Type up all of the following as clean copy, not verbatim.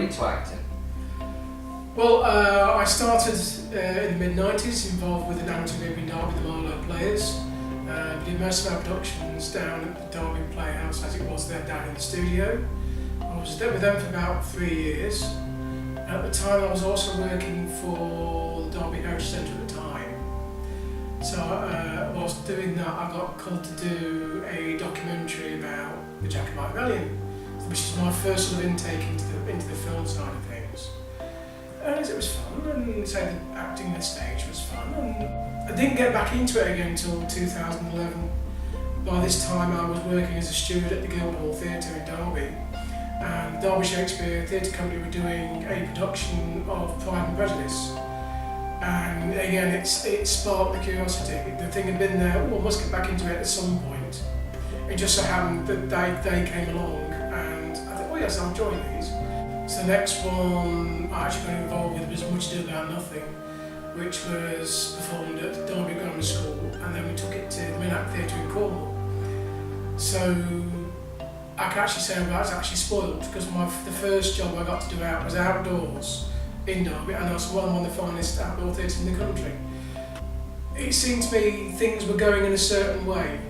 into acting? Well, I started in the mid-90s, involved with an amateur group in Derby, the Marlow Players. We did most of our productions down at the Derby Playhouse, as it was then down in the studio. I was there with them for about 3 years. At the time I was also working for the Derby Heritage Centre at the time. So whilst doing that I got called to do a documentary about the Jacobite Rebellion, which is my first sort of intake into the film side of things. And it was fun, and so the acting on the stage was fun, and I didn't get back into it again until 2011. By this time I was working as a steward at the Guildhall Theatre in Derby, and the Derby Shakespeare Theatre Company were doing a production of Pride and Prejudice. And again, it sparked the curiosity. The thing had been there, I must get back into it at some point. It just so happened that they came along, and I thought, oh yes, I'll join these. So the next one I actually got involved with was Much Ado About Nothing, which was performed at Derby Grammar School, and then we took it to the Minack Theatre in Cornwall. So I can actually say I was actually spoiled, because the first job I got to do out was outdoors in Derby, and that's one of the finest outdoor theatres in the country. It seemed to me things were going in a certain way,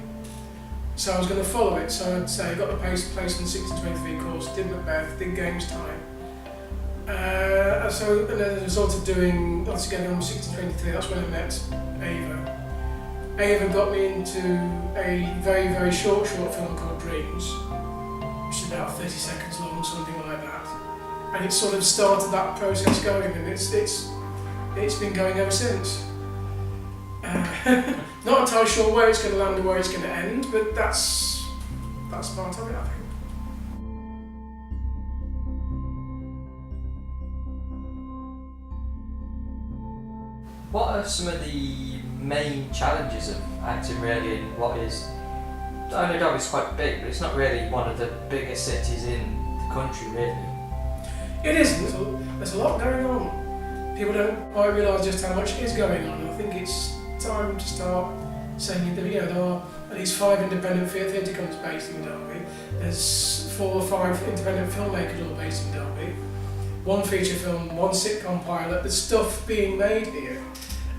so I was going to follow it. So I'd say I got the place on the 1623 course, did Macbeth, did Games Time. And then as a result of doing altogether on 1623, that's when I met Ava. Ava got me into a very, very short film called Dreams, which is about 30 seconds long, something like that. And it sort of started that process going, and it's been going ever since. Not entirely sure where it's going to land or where it's going to end, but that's part of it, I think. What are some of the main challenges of acting really in what is, I know Derby's quite big, but it's not really one of the biggest cities in the country really. It isn't. There's a lot going on. People don't quite realise just how much is going on. I think it's time to start saying that there are at least 5 independent theatre companies based in Derby. There's 4 or 5 independent filmmakers all based in Derby. 1 feature film, 1 sitcom pilot. There's stuff being made here,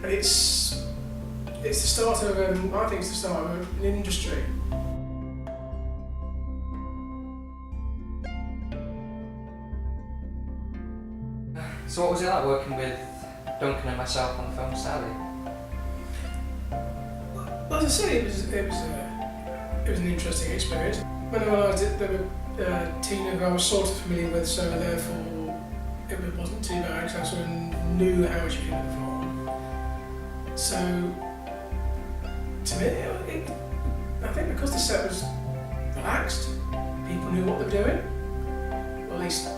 and it's the start of I think it's the start of an industry. So what was it like working with Duncan and myself on the film Sally? Well, as I say, it was an interesting experience. When I realised that there were Tina who I was sort of familiar with, so therefore it wasn't too bad because I sort of knew how she could perform. So to me, I think because the set was relaxed, people knew what they were doing. Or at least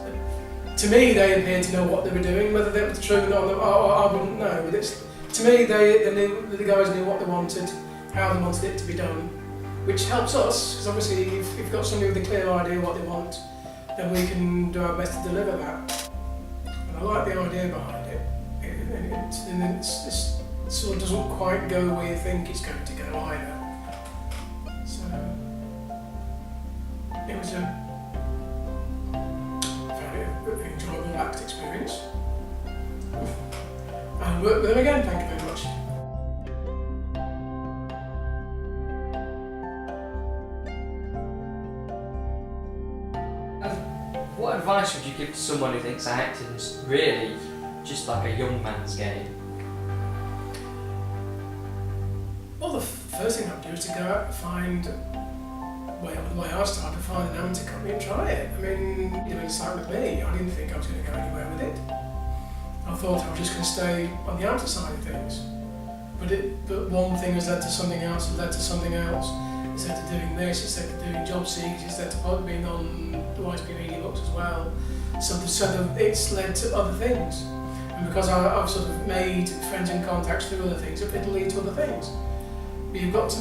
to me, they appeared to know what they were doing. Whether that was true or not, I wouldn't know. But to me, the guys knew what they wanted, how they wanted it to be done, which helps us, because obviously if you've got somebody with a clear idea what they want, then we can do our best to deliver that. And I like the idea behind it, and it sort of doesn't quite go where you think it's going to go either. So it was a very enjoyable act experience. I'll work with them again, thank you very much. What advice would you give to someone who thinks acting's really just like a young man's game? Well, the first thing I'd do is to go out and find, the way I started, to find an amateur company and try it. I mean, it's like with me, I didn't think I was going to go anywhere with it. I thought I was just going to stay on the amateur side of things. But one thing has led to something else, has led to something else. Instead of doing this, instead of doing job seekers, instead of being on the YSP media books as well. So it's led to other things. And because I've sort of made friends and contacts through other things, it'll lead to other things. But you've got to,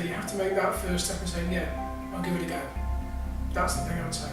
you have to make that first step and say, yeah, I'll give it a go. That's the thing I would say.